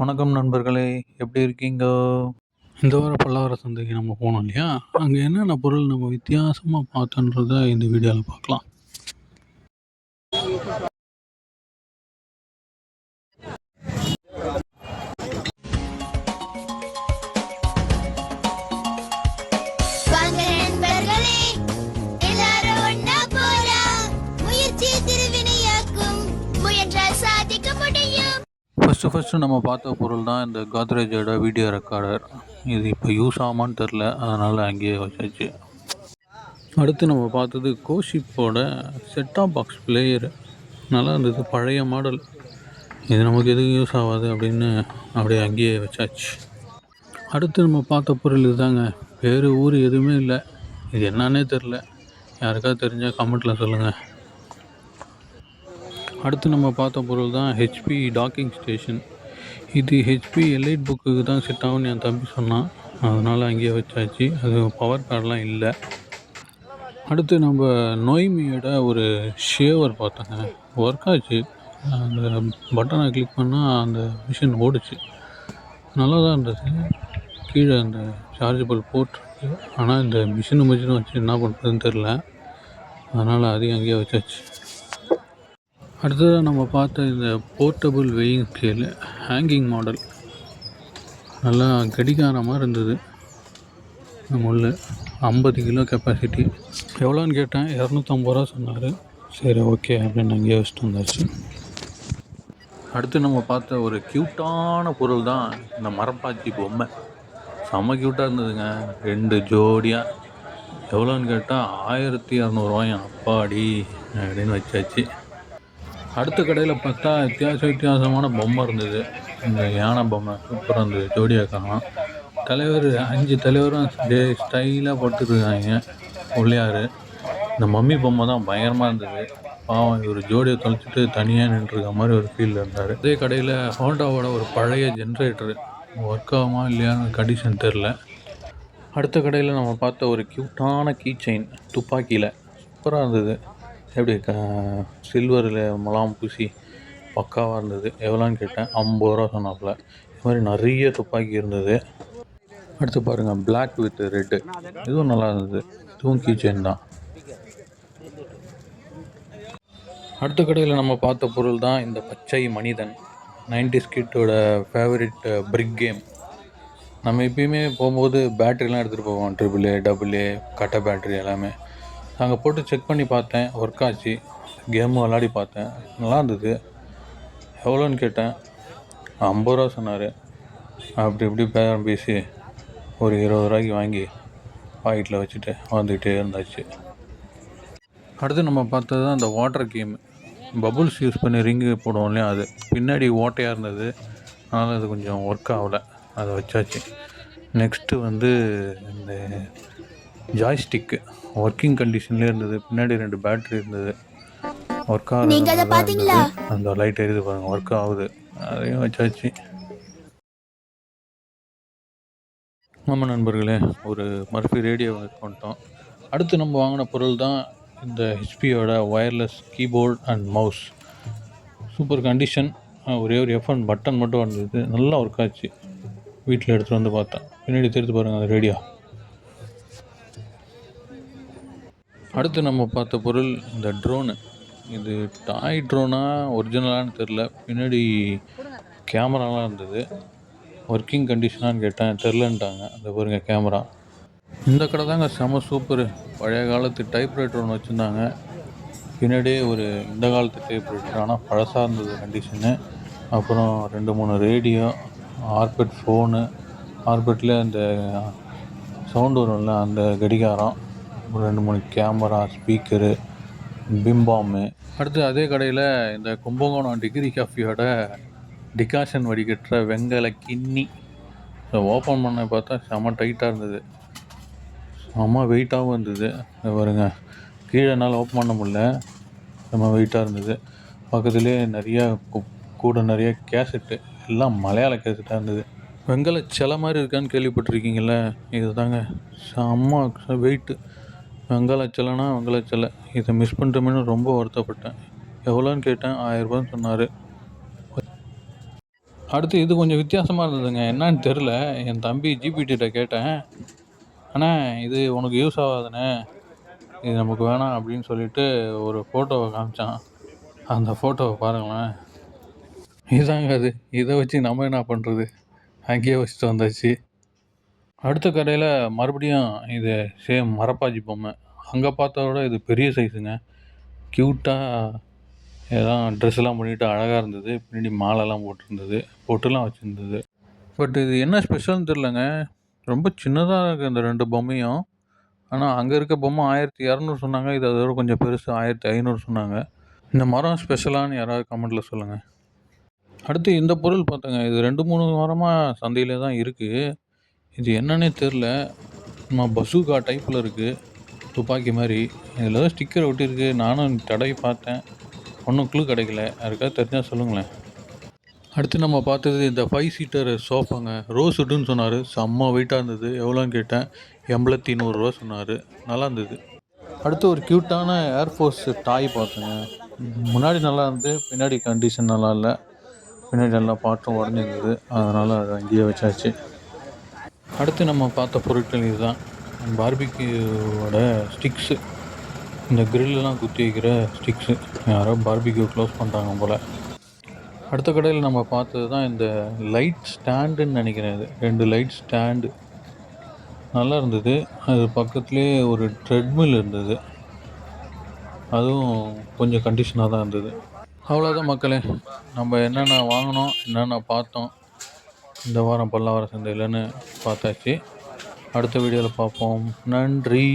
வணக்கம் நண்பர்களே, எப்படி இருக்கீங்க? இந்த வார பல்லவர சந்தைக்கு நம்ம போனோம் இல்லையா? அங்கே என்னென்ன பொருள் நம்ம வித்தியாசமா பார்த்தோன்றத இந்த வீடியோல பார்க்கலாம். வாங்க நண்பர்களே, எல்லாரும் ஒண்ணா போலாம். முயற்சி திருவினையாக்கும், முயன்றால் சாதிக்க முடியும். ஃபர்ஸ்ட்டு நம்ம பார்த்த பொருள் தான் இந்த கோத்ரேஜோட வீடியோ ரெக்கார்டர். இது இப்போ யூஸ் ஆகுமான்னு தெரில, அதனால் அங்கேயே வச்சாச்சு. அடுத்து நம்ம பார்த்தது கோஷிப்போட செட்டாப் பாக்ஸ் பிளேயரு. நல்லா இருந்தது, பழைய மாடல். இது நமக்கு எதுவும் யூஸ் ஆகாது அப்படின்னு அப்படியே அங்கேயே வச்சாச்சு. அடுத்து நம்ம பார்த்த பொருள் இதுதாங்க. பேர் ஊர் எதுவுமே இல்லை, இது என்னன்னே தெரில. யாருக்காவது தெரிஞ்சால் கமெண்ட்டில் சொல்லுங்கள். அடுத்து நம்ம பார்த்த பொருள் தான் ஹெச்பி டாக்கிங் ஸ்டேஷன். இது ஹெச்பி எலைட் புக்குக்கு தான் செட் ஆகும்னு என் தம்பி சொன்னான், அதனால் அங்கேயே வச்சாச்சு. அது பவர் கார்டெலாம் இல்லை. அடுத்து நம்ம நோய்மியோட ஒரு ஷேவர் பார்த்தோங்க, ஒர்க் ஆச்சு. அந்த பட்டனை கிளிக் பண்ணால் அந்த மிஷின் ஓடிச்சு, நல்லா தான் இருந்தது. கீழே அந்த சார்ஜபிள் போட்டிருக்கு, ஆனால் இந்த மிஷினும் வச்சு என்ன பண்ணுறதுன்னு தெரில, அதனால் அதையும் அங்கேயே வச்சாச்சு. அடுத்ததாக நம்ம பார்த்த இந்த portable weighing scale, hanging model, நல்லா கடிகார மாதிரி இருந்தது. முள் 50 கிலோ கெப்பாசிட்டி. எவ்வளோன்னு கேட்டேன், 250 ரூபா சொன்னார். சரி ஓகே அப்படின்னு அங்கேயே வச்சுட்டு வந்தாச்சு. அடுத்து நம்ம பார்த்த ஒரு க்யூட்டான பொருள் தான் இந்த மரப்பாச்சி பொம்மை. செம்ம க்யூட்டாக இருந்ததுங்க, 2 ஜோடியாக. எவ்வளோன்னு கேட்டால் 1200 அப்பாடி அப்படின்னு வச்சாச்சு. அடுத்த கடையில் பார்த்தா வித்தியாசமான பொம்மை இருந்தது. இந்த யானை பொம்மை சூப்பராக இருந்தது, ஜோடியாக காணோம். தலைவர் 5 தலைவரும் ஸ்டைலாக போட்டுருக்காங்க. உள்ளார் இந்த மம்மி பொம்மை தான் பயங்கரமாக இருந்தது. பாவம், இவர் ஜோடியை தொலைச்சிட்டு தனியாக நின்றுருக்க மாதிரி ஒரு ஃபீலில் இருந்தார். அதே கடையில் ஹோண்டாவோட ஒரு பழைய ஜென்ரேட்டரு ஒர்க் ஆகுமா இல்லையான்னு கண்டிஷன் தெரில. அடுத்த கடையில் நம்ம பார்த்த ஒரு க்யூட்டான கீ செயின் துப்பாக்கியில் சூப்பராக இருந்தது. எப்படி சில்வரில் முலாம் பூசி பக்காவாக இருந்தது. எவ்வளோன்னு கேட்டேன், 50 ரூபா சொன்னாப்புல. இது மாதிரி நிறைய துப்பாக்கி இருந்தது. அடுத்து பாருங்கள், பிளாக் வித் ரெட்டு, இதுவும் நல்லா இருந்தது. இதுவும் கீ செயின் தான். அடுத்த கடையில் நம்ம பார்த்த பொருள் தான் இந்த பச்சை மனிதன், 90s கிட்டோட ஃபேவரட் பிரிக் கேம். நம்ம எப்பயுமே போகும்போது பேட்ரிலாம் எடுத்துகிட்டு போவோம், AAA AA கட்டை பேட்ரி எல்லாமே. அங்கே போட்டு செக் பண்ணி பார்த்தேன், ஒர்க் ஆச்சு. கேமும் விளாடி பார்த்தேன், நல்லா இருந்தது. எவ்வளோன்னு கேட்டேன், 50 ரூபா சொன்னார். அப்படி இப்படி பேரம் பேசி ஒரு 20 ரூபாய்க்கு வாங்கி பாக்கெட்டில் வச்சுட்டு வந்துக்கிட்டே இருந்தாச்சு. அடுத்து நம்ம பார்த்தது தான் இந்த வாட்டர் கேமு. பபுள்ஸ் யூஸ் பண்ணி ரிங்கு போடுவோம் இல்லையா, அது பின்னாடி ஓட்டையாக இருந்தது, அதனால் அது கொஞ்சம் ஒர்க் ஆகலை, அதை வச்சாச்சு. நெக்ஸ்ட்டு வந்து இந்த ஜாய்ஸ்டிக்கு ஒர்க்கிங் கண்டிஷன்லேயே இருந்தது. பின்னாடி 2 பேட்ரி இருந்தது, ஒர்க் ஆகுது. அந்த லைட் எரியுது பாருங்கள், ஒர்க் ஆகுது, அதையும் வச்சாச்சு. ஆமாம் நண்பர்களே, ஒரு மர்ஃபி ரேடியோ பண்ணிட்டோம். அடுத்து நம்ம வாங்கின பொருள் தான் இந்த ஹெச்பியோட wireless keyboard and mouse. Super condition. ஒரே ஒரு F1 பட்டன் மட்டும் வந்தது, நல்லா ஒர்க் ஆச்சு. வீட்டில் எடுத்துகிட்டு வந்து பார்த்தேன், பின்னாடி தெரிஞ்சு பாருங்கள் அந்த ரேடியோ. அடுத்து நம்ம பார்த்த பொருள் இந்த ட்ரோனு. இது டாய் ட்ரோனா ஒரிஜினலானு தெரில. பின்னாடி கேமராலாம் இருந்தது. ஒர்க்கிங் கண்டிஷனானு கேட்டேன், தெரிலன்ட்டாங்க. அந்த பாருங்கள் கேமரா. இந்த கடை தாங்க செம சூப்பரு. பழைய காலத்து டைப்ரைட்டர் ஒன்று வச்சுருந்தாங்க, பின்னாடியே ஒரு இந்த காலத்து டைப்ரைட்டர், ஆனால் பழசாக இருந்தது கண்டிஷனு. அப்புறம் 2-3 ரேடியோ, ஆர்பெட் ஃபோனு, ஆர்பெட்டில் அந்த சவுண்டு வரும்ல அந்த கடிகாரம், 2-3 கேமரா, ஸ்பீக்கரு, பிம்பாமு. அடுத்து அதே கடையில் இந்த கும்பகோணம் டிகிரி காஃபியோட டிகாஷன் வடிகட்டுற வெங்கல கிண்ணி. ஓப்பன் பண்ண பார்த்தா செம்ம டைட்டாக இருந்தது, செம்ம வெயிட்டாகவும் இருந்தது. பாருங்க, கீழே என்னால் ஓப்பன் பண்ண முடியல, செம்ம வெயிட்டாக இருந்தது. பக்கத்துலேயே நிறைய கேசட்டு, எல்லாம் மலையாள கேசட்டாக இருந்தது. வெங்கல சிலை மாதிரி இருக்கான்னு கேள்விப்பட்டிருக்கீங்கள, இது தாங்க செம்ம வெயிட்டு. வெங்கல சிலை. இதை மிஸ் பண்ணிட்டோமேனு ரொம்ப வருத்தப்பட்டேன். எவ்வளோன்னு கேட்டேன், 1000 ரூபான்னு சொன்னார். அடுத்து இது கொஞ்சம் வித்தியாசமாக இருந்ததுங்க. என்னன்னு தெரில. என் தம்பி ஜிபிடிட்ட கேட்டேன். அண்ணே இது உனக்கு யூஸ் ஆகாதுண்ணே, இது நமக்கு வேணாம் அப்படின்னு சொல்லிட்டு ஒரு ஃபோட்டோவை காமிச்சான். அந்த ஃபோட்டோவை பாருங்களேன். இதாங்க அது. இதை வச்சு நம்ம என்ன பண்ணுறது, அங்கேயே வச்சுட்டு வந்தாச்சு. அடுத்த கடையில் மறுபடியும் இது சேம் மரப்பாச்சி பொம்மை. அங்கே பார்த்தத விட இது பெரிய சைஸுங்க. க்யூட்டாக எல்லாம் ட்ரெஸ்ஸெல்லாம் பண்ணிவிட்டு அழகாக இருந்தது. பின்னாடி மாலைலாம் போட்டிருந்தது, பொட்டுலாம் வச்சுருந்தது. பட் இது என்ன ஸ்பெஷல்னு தெரிலங்க. ரொம்ப சின்னதாக இருக்குது இந்த 2 பொம்மையும். ஆனால் அங்கே இருக்க பொம்மை 1200 சொன்னாங்க. இது அதோட கொஞ்சம் பெருசு 1500 சொன்னாங்க. இந்த மரம் ஸ்பெஷலான்னு யாராவது கமெண்ட்டில் சொல்லுங்கள். அடுத்து இந்த பொருள் பார்த்தேங்க. இது 2, 3 வாரமாக சந்தையில் தான் இருக்குது. இது என்னன்னே தெரில. நம்ம பசூகா டைப்பில் இருக்குது, துப்பாக்கி மாதிரி. இதில் ஏதோ ஸ்டிக்கர் ஒட்டியிருக்கு. நானும் தடவி பார்த்தேன், ஒன்றும் க்ளூ கிடைக்கல. யாருக்காவது தெரிஞ்சால் சொல்லுங்களேன். அடுத்து நம்ம பார்த்தது இந்த 5 சீட்டர் சோஃபாங்க. ரோஸ்வுட்டுன்னு சொன்னார். செம்ம வெயிட்டாக இருந்தது. எவ்வளோன்னு கேட்டேன், 8100 ரூபா சொன்னார். நல்லா இருந்தது. அடுத்து ஒரு க்யூட்டான ஏர்ஃபோர்ஸ் டாய் பார்த்தேங்க. முன்னாடி நல்லா இருந்து, பின்னாடி கண்டிஷன் நல்லா இல்லை. பின்னாடி நல்லா பாட்டும் உடஞ்சிருந்தது. அதனால் அதை அங்கேயே வச்சாச்சு. அடுத்து நம்ம பார்த்த பொருட்கள் இதுதான். பார்பிக்யூவோட ஸ்டிக்ஸு. இந்த கிரில்லாம் குத்தி வைக்கிற ஸ்டிக்ஸு. யாரோ பார்பிக்யூ க்ளோஸ் பண்ணுறாங்க போல். அடுத்த கடையில் நம்ம பார்த்தது தான் இந்த லைட் ஸ்டாண்டுன்னு நினைக்கிறேன். இது 2 லைட் ஸ்டாண்டு நல்லா இருந்தது. அது பக்கத்துலேயே ஒரு ட்ரெட்மில் இருந்தது. அதுவும் கொஞ்சம் கண்டிஷனாக தான் இருந்தது. அவ்வளோதான் மக்களே, நம்ம என்னென்ன வாங்கினோம், என்னென்ன பார்த்தோம் இந்த வாரம் பல்லாவரம் சந்தையிலன்னு பார்த்தாச்சு. அடுத்த வீடியோவில் பார்ப்போம். நன்றி.